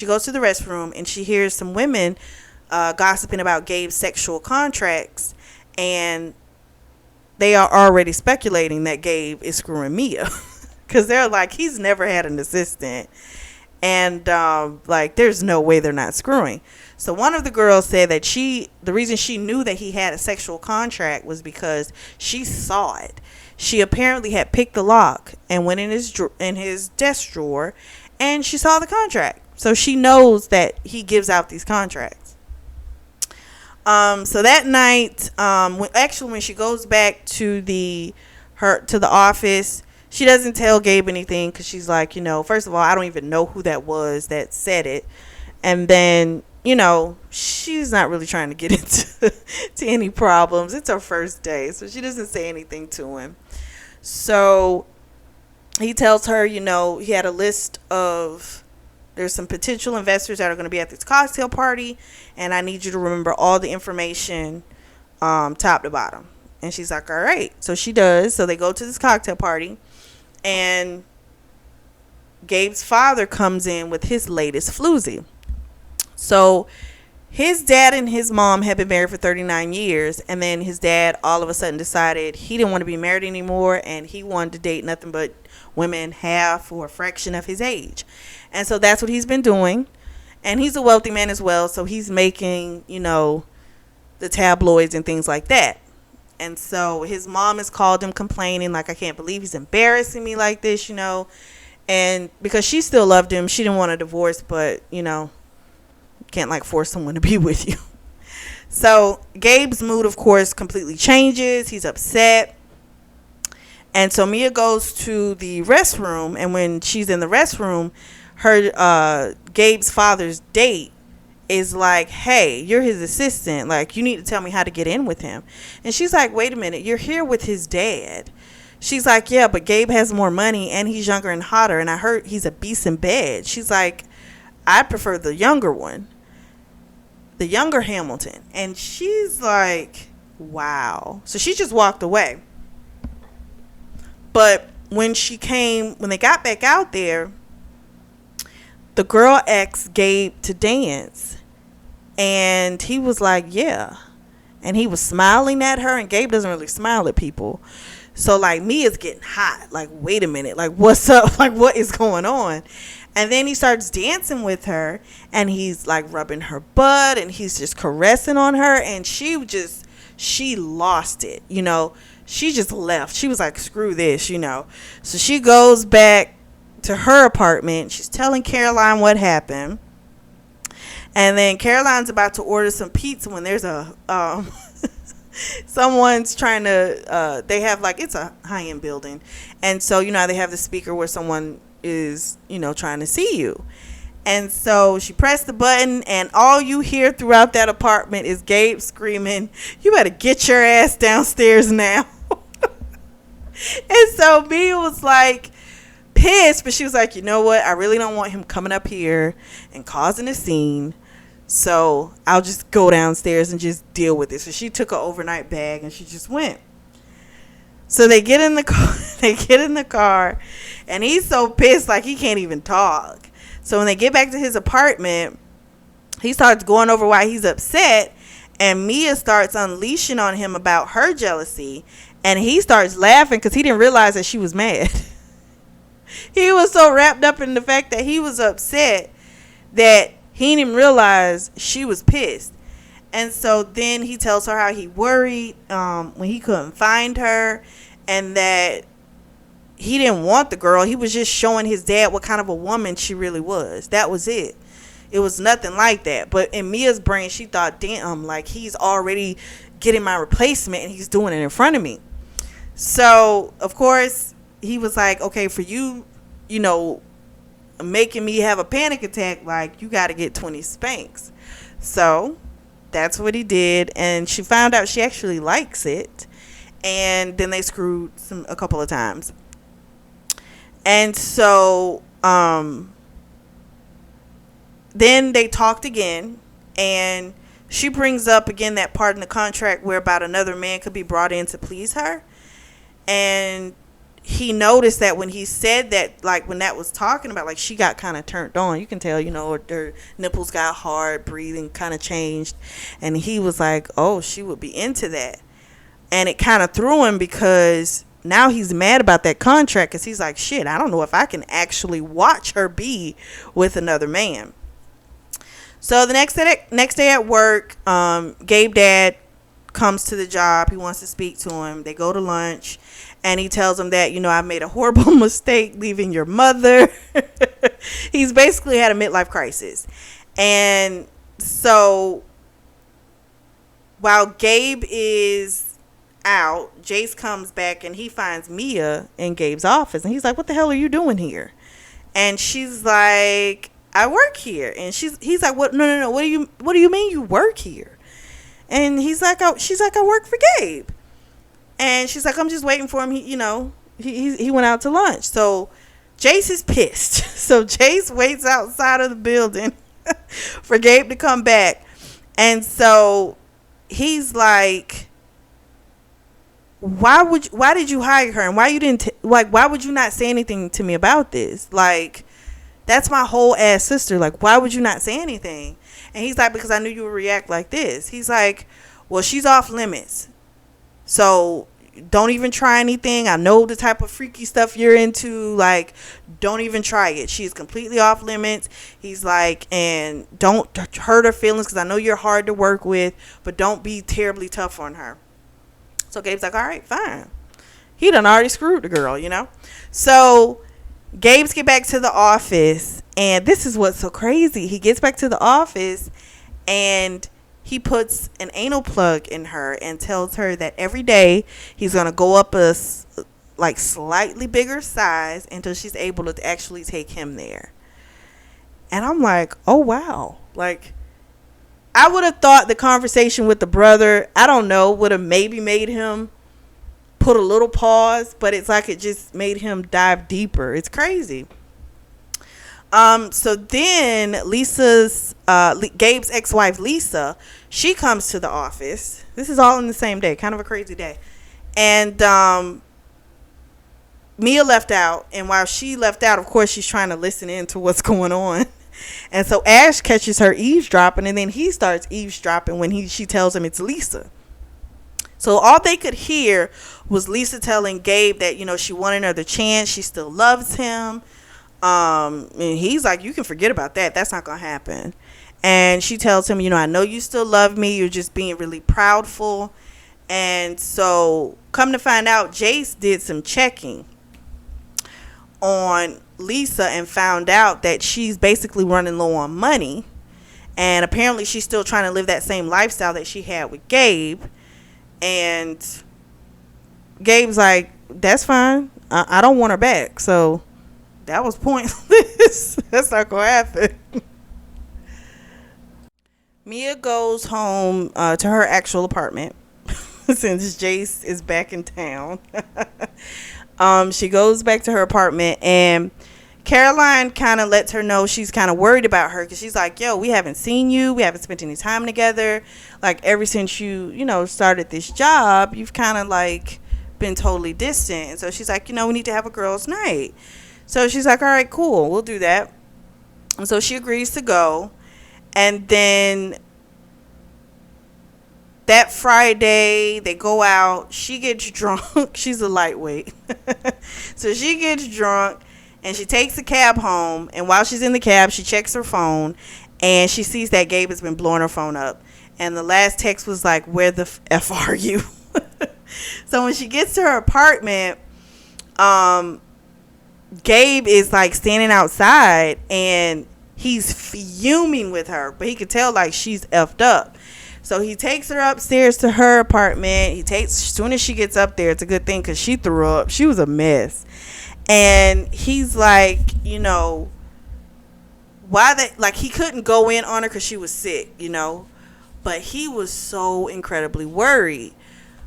She goes to the restroom and she hears some women gossiping about Gabe's sexual contracts, and they are already speculating that Gabe is screwing Mia because they're like, he's never had an assistant, and like, there's no way they're not screwing. So one of the girls said that the reason she knew that he had a sexual contract was because she saw it. She apparently had picked the lock and went in his desk drawer, and she saw the contract. So she knows that he gives out these contracts. So that night, when she goes back to the office, she doesn't tell Gabe anything because she's like, first of all, I don't even know who that was that said it, and then she's not really trying to get into to any problems. It's her first day, so she doesn't say anything to him. So he tells her, he had a list of, there's some potential investors that are going to be at this cocktail party, and I need you to remember all the information, top to bottom. And she's like, all right. So she does. So they go to this cocktail party, and Gabe's father comes in with his latest floozy. So his dad and his mom had been married for 39 years, and then his dad all of a sudden decided he didn't want to be married anymore, and he wanted to date nothing but women half or a fraction of his age. And so that's what he's been doing. And he's a wealthy man as well, so he's making, the tabloids and things like that. And so his mom has called him complaining, like, I can't believe he's embarrassing me like this, And because she still loved him, she didn't want a divorce, but, can't like force someone to be with you. So Gabe's mood, of course, completely changes. He's upset. And so Mia goes to the restroom, and when she's in the restroom, her Gabe's father's date is like, hey, you're his assistant, like, you need to tell me how to get in with him. And she's like, wait a minute, you're here with his dad. She's like, yeah, but Gabe has more money and he's younger and hotter, and I heard he's a beast in bed. She's like, I prefer the younger one, the younger Hamilton. And she's like, wow. So she just walked away. But when they got back out there, the girl asked Gabe to dance, and he was like, yeah. And he was smiling at her, and Gabe doesn't really smile at people. So like, Mia's getting hot. Like, wait a minute, like, what's up? Like, what is going on? And then he starts dancing with her, and he's like rubbing her butt, and he's just caressing on her, and she lost it, She just left. She was like, screw this, So she goes back to her apartment. She's telling Caroline what happened. And then Caroline's about to order some pizza when there's a someone's trying to they have, like, it's a high-end building, and so they have the speaker where someone is trying to see you. And so she pressed the button, and all you hear throughout that apartment is Gabe screaming, you better get your ass downstairs now. And so Mia was like pissed, but she was like, you know what, I really don't want him coming up here and causing a scene, so I'll just go downstairs and just deal with it. So she took an overnight bag and she just went. So they get in the car, and he's so pissed, like, he can't even talk. So when they get back to his apartment, he starts going over why he's upset, and Mia starts unleashing on him about her jealousy, and he starts laughing because he didn't realize that she was mad. He was so wrapped up in the fact that he was upset that he didn't realize she was pissed. And so then he tells her how he worried when he couldn't find her, and that he didn't want the girl. He was just showing his dad what kind of a woman she really was. That was it. It was nothing like that. But in Mia's brain, she thought, damn, like, he's already getting my replacement and he's doing it in front of me. So, of course, he was like, okay, for you, making me have a panic attack, like, you got to get 20 spanks. So that's what he did, and she found out she actually likes it, and then they screwed a couple of times. And so then they talked again, and she brings up again that part in the contract where about another man could be brought in to please her. And he noticed that when he said that, like when that was talking about, like she got kind of turned on. You can tell, her nipples got hard, breathing kind of changed. And he was like, oh, she would be into that. And it kind of threw him because now he's mad about that contract because he's like, shit, I don't know if I can actually watch her be with another man. So the next day at work, Gabe dad comes to the job. He wants to speak to him. They go to lunch, and he tells him that, I made a horrible mistake leaving your mother. He's basically had a midlife crisis. And so while Gabe is out, Jace comes back and he finds Mia in Gabe's office, and he's like, what the hell are you doing here? And she's like, I work here. And he's like, what? No, what do you mean you work here? And she's like, I work for Gabe. And she's like, I'm just waiting for him. He went out to lunch. So Jace is pissed. So Jace waits outside of the building for Gabe to come back. And so he's like, why did you hire her? And why you didn't why would you not say anything to me about this? Like, that's my whole ass sister. Like, why would you not say anything? And he's like, because I knew you would react like this. He's like, well, she's off limits. So don't even try anything. I know the type of freaky stuff you're into. Like, don't even try it. She's completely off limits. He's like, and don't hurt her feelings because I know you're hard to work with, but don't be terribly tough on her. So Gabe's like, all right, fine. He done already screwed the girl, So Gabe's get back to the office, and this is what's so crazy. He gets back to the office, and he puts an anal plug in her and tells her that every day he's going to go up a slightly bigger size until she's able to actually take him there. And I'm like, oh, wow. Like, I would have thought the conversation with the brother, I don't know, would have maybe made him put a little pause, but it's like it just made him dive deeper. It's crazy. So then Gabe's ex-wife, Lisa, she comes to the office. This is all in the same day, kind of a crazy day. And Mia left out, and while she left out, of course, she's trying to listen in to what's going on. And so Ash catches her eavesdropping, and then he starts eavesdropping when she tells him it's Lisa. So all they could hear was Lisa telling Gabe that, she wanted another chance. She still loves him. And he's like, you can forget about that. That's not going to happen. And she tells him, I know you still love me. You're just being really proudful. And so come to find out, Jace did some checking on Lisa and found out that she's basically running low on money, and apparently she's still trying to live that same lifestyle that she had with Gabe. And Gabe's like, that's fine, I don't want her back. So that was pointless. That's not gonna happen. Mia goes home to her actual apartment since Jace is back in town. She goes back to her apartment, and Caroline kind of lets her know she's kind of worried about her because she's like, yo, we haven't seen you. We haven't spent any time together. Like, ever since you started this job, you've kind of like been totally distant. And so she's like, we need to have a girls' night. So she's like, all right, cool, we'll do that. And so she agrees to go. And then that Friday, they go out. She gets drunk. She's a lightweight. So she gets drunk, and she takes a cab home. And while she's in the cab, she checks her phone, and she sees that Gabe has been blowing her phone up. And the last text was like, where the F are you? So when she gets to her apartment, Gabe is like standing outside, and he's fuming with her. But he could tell like she's effed up. So he takes her upstairs to her apartment. As soon as she gets up there, it's a good thing because she threw up. She was a mess. And he's like, he couldn't go in on her because she was sick, but he was so incredibly worried.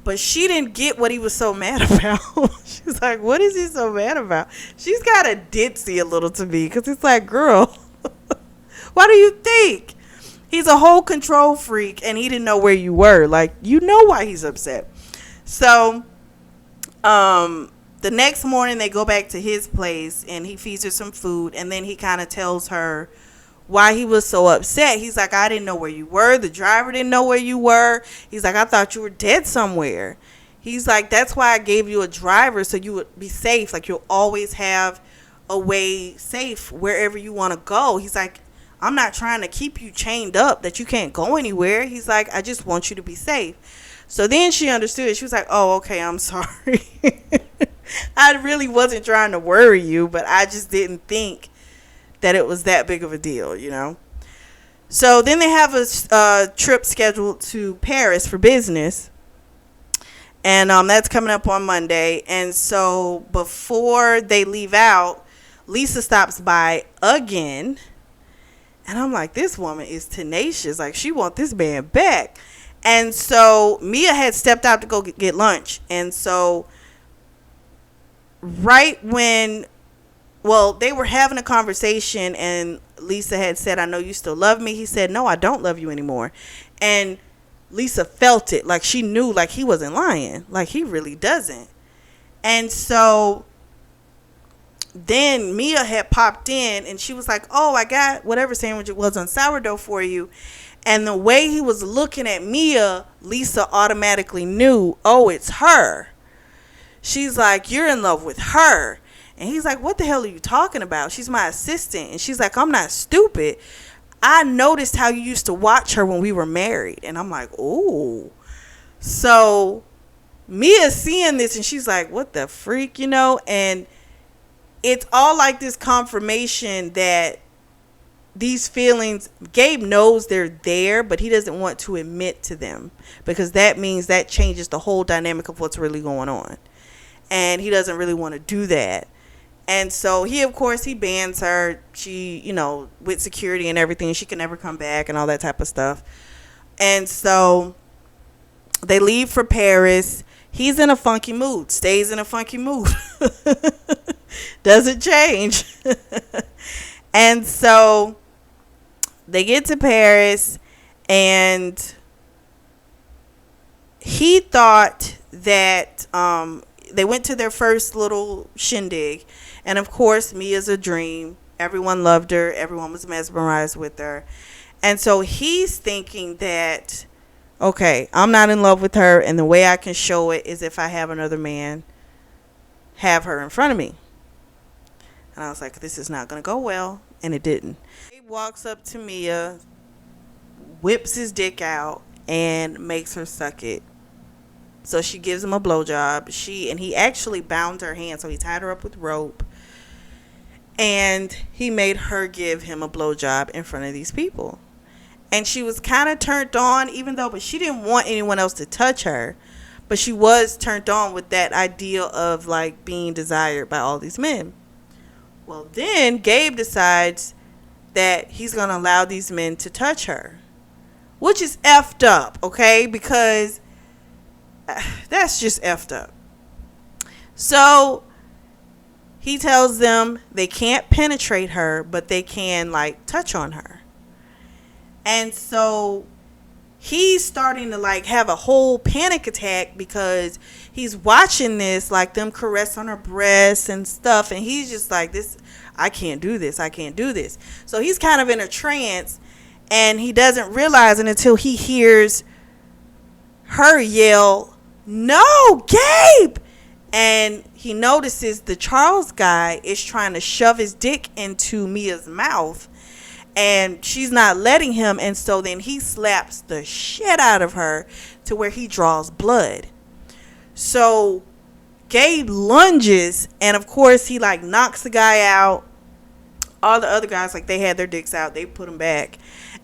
But she didn't get what he was so mad about. She's like, what is he so mad about? She's got a ditzy a little to me because it's like, girl, why do you think? He's a whole control freak, and he didn't know where you were. Like, why he's upset. So, The next morning they go back to his place and he feeds her some food, and then he kind of tells her why he was so upset. He's like, I didn't know where you were. The driver didn't know where you were. He's like, I thought you were dead somewhere. He's like, that's why I gave you a driver, so you would be safe. Like, you'll always have a way safe wherever you want to go. He's like, I'm not trying to keep you chained up that you can't go anywhere. He's like, I just want you to be safe. So then she understood. She was like, oh, okay, I'm sorry. I really wasn't trying to worry you, but I just didn't think that it was that big of a deal, you know. So then they have a trip scheduled to Paris for business. And that's coming up on Monday. And so before they leave out, Lisa stops by again. And I'm like, this woman is tenacious. Like, she wants this man back. And so Mia had stepped out to go get lunch. And so right when, well, they were having a conversation and Lisa had said, I know you still love me. He said, no, I don't love you anymore. And Lisa felt it. Like, she knew, like, he wasn't lying. Like, he really doesn't. And so then Mia had popped in and she was like, oh, I got whatever sandwich it was on sourdough for you. And the way he was looking at Mia, Lisa automatically knew, oh, it's her. She's like, you're in love with her. And he's like, what the hell are you talking about? She's my assistant. And she's like, I'm not stupid. I noticed how you used to watch her when we were married. And I'm like, ooh. So Mia's seeing this and she's like, what the freak, you know? And it's all like this confirmation that these feelings, Gabe knows they're there, but he doesn't want to admit to them, because that means that changes the whole dynamic of what's really going on. And he doesn't really want to do that. And so he, of course, he bans her. She, you know, with security and everything, she can never come back and all that type of stuff. And so they leave for Paris. He's in a funky mood, stays in a funky mood. Doesn't change. And so they get to Paris, and he thought that they went to their first little shindig. And of course, Mia's a dream. Everyone loved her. Everyone was mesmerized with her. And so he's thinking that, okay, I'm not in love with her, and the way I can show it is if I have another man have her in front of me. And I was like, this is not going to go well. And it didn't. He walks up to Mia, whips his dick out, and makes her suck it. So she gives him a blowjob. He actually bound her hand, so he tied her up with rope. And he made her give him a blowjob in front of these people. And she was kind of turned on, but she didn't want anyone else to touch her. But she was turned on with that idea of, like, being desired by all these men. Well, then Gabe decides that he's going to allow these men to touch her, which is effed up, okay? Because that's just effed up. So he tells them they can't penetrate her, but they can, like, touch on her. And so he's starting to, like, have a whole panic attack because he's watching this, like, them caress on her breasts and stuff. And he's just like, I can't do this. I can't do this. So he's kind of in a trance, and he doesn't realize it until he hears her yell, no, Gabe! And he notices the Charles guy is trying to shove his dick into Mia's mouth, and she's not letting him. And so then he slaps the shit out of her to where he draws blood. So Gabe lunges, and of course he, like, knocks the guy out. All the other guys, like, they had their dicks out, they put them back,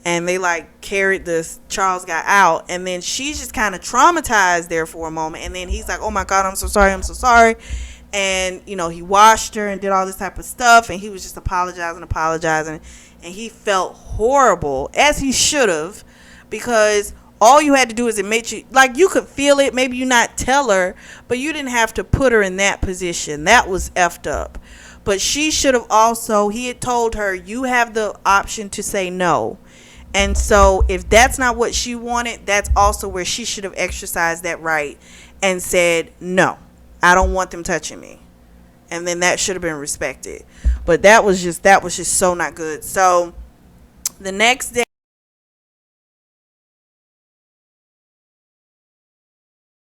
and they, like, carried this Charles guy out. And then she's just kind of traumatized there for a moment, and then he's like, oh my God, I'm so sorry. And, you know, he washed her and did all this type of stuff, and he was just apologizing, and he felt horrible, as he should have, because all you had to do is admit you could feel it. Maybe you not tell her, but you didn't have to put her in that position. That was effed up. But she should have also, he had told her, you have the option to say no. And so if that's not what she wanted, that's also where she should have exercised that right and said, no, I don't want them touching me. and then that should have been respected. But that was just so not good. So the next day